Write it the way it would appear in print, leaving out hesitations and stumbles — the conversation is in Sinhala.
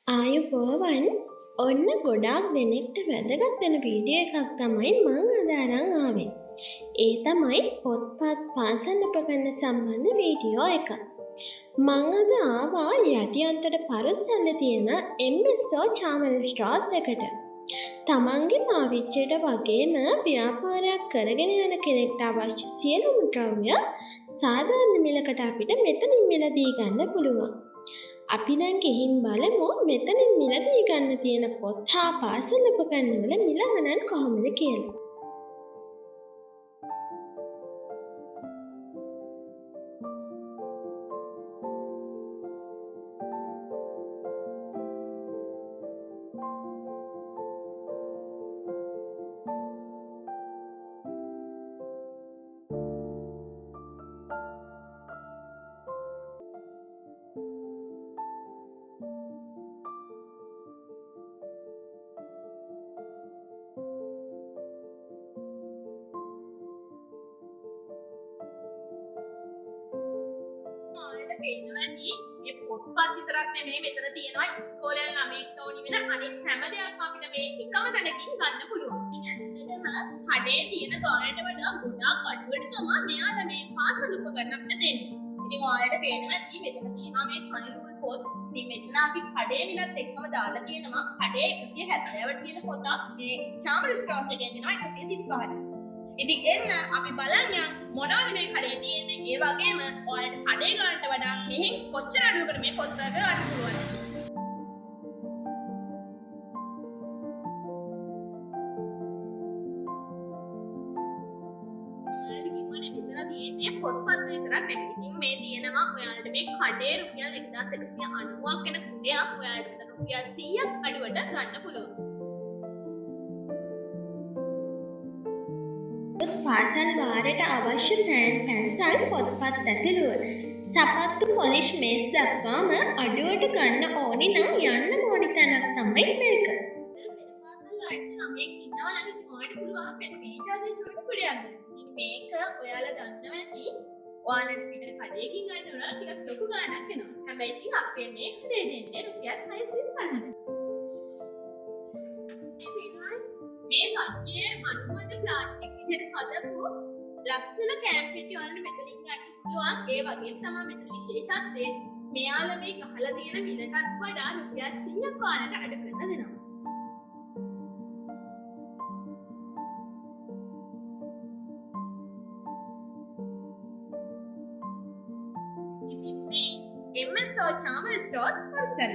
ආයුබෝවන් ඔන්න ගොඩාක් දෙනෙක්ට වැදගත් වෙන වීඩියෝ එකක් තමයි මං අද අරන් ආවේ. ඒ තමයි පොත්පත් පාසල් උපකරණ සම්බන්ධ වීඩියෝ එක. මං අද ආවා යටි අන්තට පරුස්සන්න තියෙන MSO චාමල් ස්ට්‍රෝස් එකට. තමන්ගේ පාවිච්චියට වගේම ව්‍යාපාරයක් කරගෙන යන කෙනෙක්ට අවශ්‍ය සියලුම ද්‍රව්‍ය සාධාරණ මිලකට අපිට මෙතනින් මිලදී ගන්න පුළුවන්. අපි දැන් ගිහින් බලමු මෙතනින් මිලදී ගන්න තියෙන පොත් හා පාසල් උපකරණවල මිල ගණන් කොහොමද කියලා. පෙන්නවන්නේ මේ පොත්පත් විතරක් නෙමෙයි මෙතන තියෙනවා ඉස්කෝලේ යන ළමයෙක්ට ඕනි වෙන අනිත් හැම දෙයක්ම අපිට මේ එකම තැනකින් ගන්න පුළුවන්. ඉතින් ඇත්තටම කඩේ තියෙන ගානට වඩා ගොඩාක් අඩුවට තමයි මෙයාලා මේ පාසල් උපකරණ අපිට දෙන්නේ. ඉතින් ඔයාලට පේනවනේ මෙතන තියෙනවා මේ කණිරුල් පොත්. ඉතින් මෙතන අපි කඩේ විලත් එක්කම දාලා තියෙනවා කඩේ 170ට තියෙන පොතක් මේ චාමල් ස්ට්‍රෝස් එකේ දෙනවා 135ට. ඉතින් එන්න අපි බලන්න මොනවද මේ කඩේ තියෙන්නේ. ඒ වගේම ඔයාලට කඩේ ගන්නට වඩා මෙහෙන් කොච්චර අඩුවකට මේ පොත් වර්ග ගන්න පුළුවන්. ඔයාලට කිව්වනේ මෙතන තියෙන්නේ පොත්පත් විතරක් නෙමෙයි. ඉතින් මේ තියෙනවා ඔයාලට මේ කඩේ රුපියල් 1190ක් වෙන කුඩයක් ඔයාලට මෙතන රුපියල් 100ක් අඩුවට ගන්න පුළුවන්. පාසල් වාරයට අවශ්‍ය පෑන් පැන්සල් පොත්පත් ඇතුළුව සපත්තු පොලිෂ් මේස් දක්වාම අඩුවට ගන්න ඕනි නම් යන්න ඕනි තැනක් තමයි මේක. පාසල් ලයිට්ස් ළමෙක් ඉන්නවා නම් ඉතින් ඔයාලට පුළුවන් අපේ පීටාවේ චුට්ටු කුඩයක් ගන්න. ඉතින් මේක ඔයාලා දන්නවා ඇති ඔයාලට පිටර කඩේකින් ගන්න උනා ටිකක් ලොකු ගාණක් වෙනවා. හැබැයි ඉතින් අපේ මේ කඩේ දෙන්නේ රුපියල් 650කට. මේ කච්චේ මනුවද ප්ලාස්ටික් විදිහට හදපු ලස්සන කෑම් පෙට්ටිය වලින් මෙතනින් ගන්න පුළුවන්. ඒ වගේම තමයි මෙතන විශේෂත්වය මෙයාලා මේ ගහලා තියෙන මිලටත් වඩා රුපියල් 100ක් වලට අඩු කරලා දෙනවා. ඉතින් මේ MSO චාමල් ස්ට්‍රෝස් පාසල්